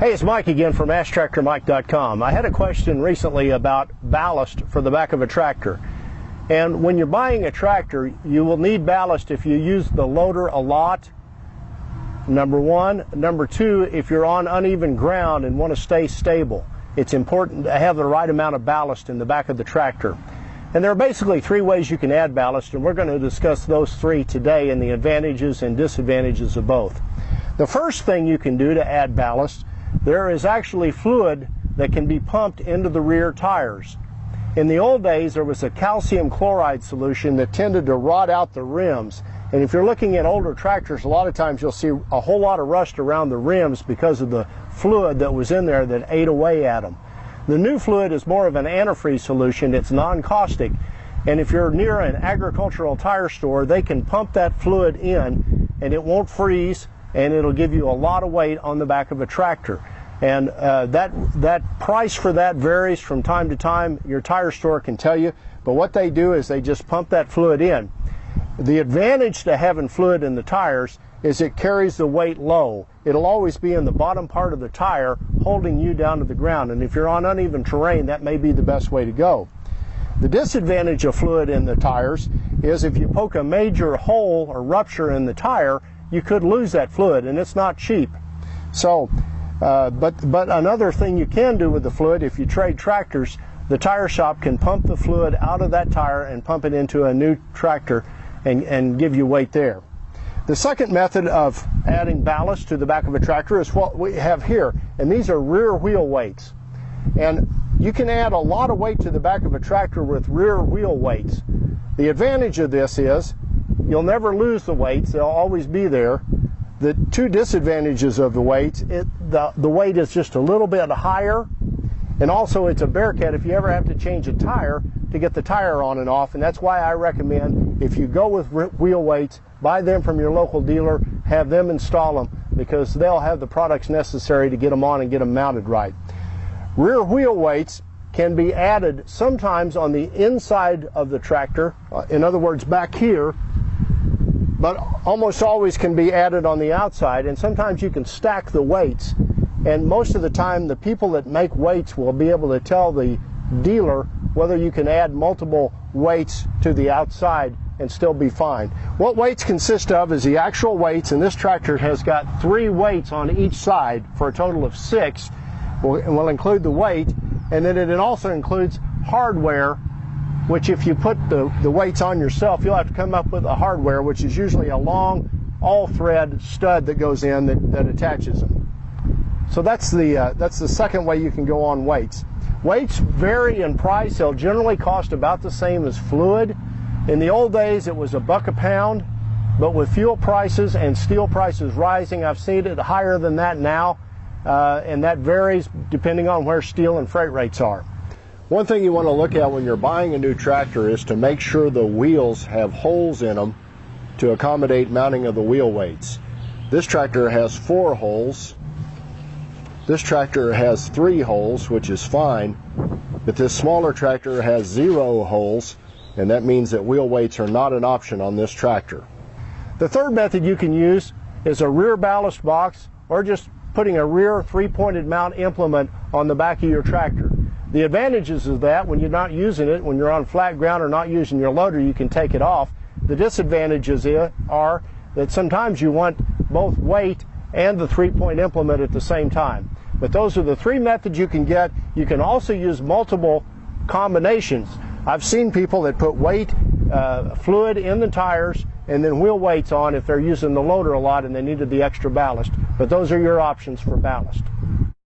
Hey, it's Mike again from AskTractorMike.com. I had a question recently about ballast for the back of a tractor. And when you're buying a tractor, you will need ballast if you use the loader a lot, number one. Number two, if you're on uneven ground and want to stay stable, it's important to have the right amount of ballast in the back of the tractor. And there are basically three ways you can add ballast, and we're going to discuss those three today and the advantages and disadvantages of both. The first thing you can do to add ballast, there is actually fluid that can be pumped into the rear tires. In the old days, there was a calcium chloride solution that tended to rot out the rims. And if you're looking at older tractors, a lot of times you'll see a whole lot of rust around the rims because of the fluid that was in there that ate away at them. The new fluid is more of an antifreeze solution. It's non-caustic. And if you're near an agricultural tire store, they can pump that fluid in and it won't freeze, and it'll give you a lot of weight on the back of a tractor. And that price for that varies from time to time. Your tire store can tell you, but what they do is they just pump that fluid in. The advantage to having fluid in the tires is it carries the weight low. It'll always be in the bottom part of the tire holding you down to the ground, and if you're on uneven terrain, that may be the best way to go. The disadvantage of fluid in the tires is if you poke a major hole or rupture in the tire, you could lose that fluid, and it's not cheap. So, but another thing you can do with the fluid, if you trade tractors, the tire shop can pump the fluid out of that tire and pump it into a new tractor and give you weight there. The second method of adding ballast to the back of a tractor is what we have here, and these are rear wheel weights. And you can add a lot of weight to the back of a tractor with rear wheel weights. The advantage of this is you'll never lose the weights. They'll always be there. The two disadvantages of the weights, the weight is just a little bit higher, and also it's a bearcat if you ever have to change a tire to get the tire on and off. And that's why I recommend, if you go with wheel weights, buy them from your local dealer, have them install them, because they'll have the products necessary to get them on and get them mounted right. Rear wheel weights can be added sometimes on the inside of the tractor, in other words back here, but almost always can be added on the outside, and sometimes you can stack the weights. And most of the time the people that make weights will be able to tell the dealer whether you can add multiple weights to the outside and still be fine. What weights consist of is the actual weights, and this tractor has got 3 weights on each side for a total of 6. We'll include the weight, and then it also includes hardware, which if you put the weights on yourself, you'll have to come up with a hardware, which is usually a long all-thread stud that goes in that attaches them. So that's the second way you can go on weights. Weights vary in price. They'll generally cost about the same as fluid. In the old days, it was $1 a pound, but with fuel prices and steel prices rising, I've seen it higher than that now, and that varies depending on where steel and freight rates are. One thing you want to look at when you're buying a new tractor is to make sure the wheels have holes in them to accommodate mounting of the wheel weights. This tractor has 4 holes. This tractor has 3 holes, which is fine, but this smaller tractor has 0 holes, and that means that wheel weights are not an option on this tractor. The third method you can use is a rear ballast box, or just putting a rear 3-pointed mount implement on the back of your tractor. The advantages of that, when you're not using it, when you're on flat ground or not using your loader, you can take it off. The disadvantages are that sometimes you want both weight and the 3-point implement at the same time. But those are the 3 methods you can get. You can also use multiple combinations. I've seen people that put weight, fluid in the tires, and then wheel weights on if they're using the loader a lot and they needed the extra ballast. But those are your options for ballast.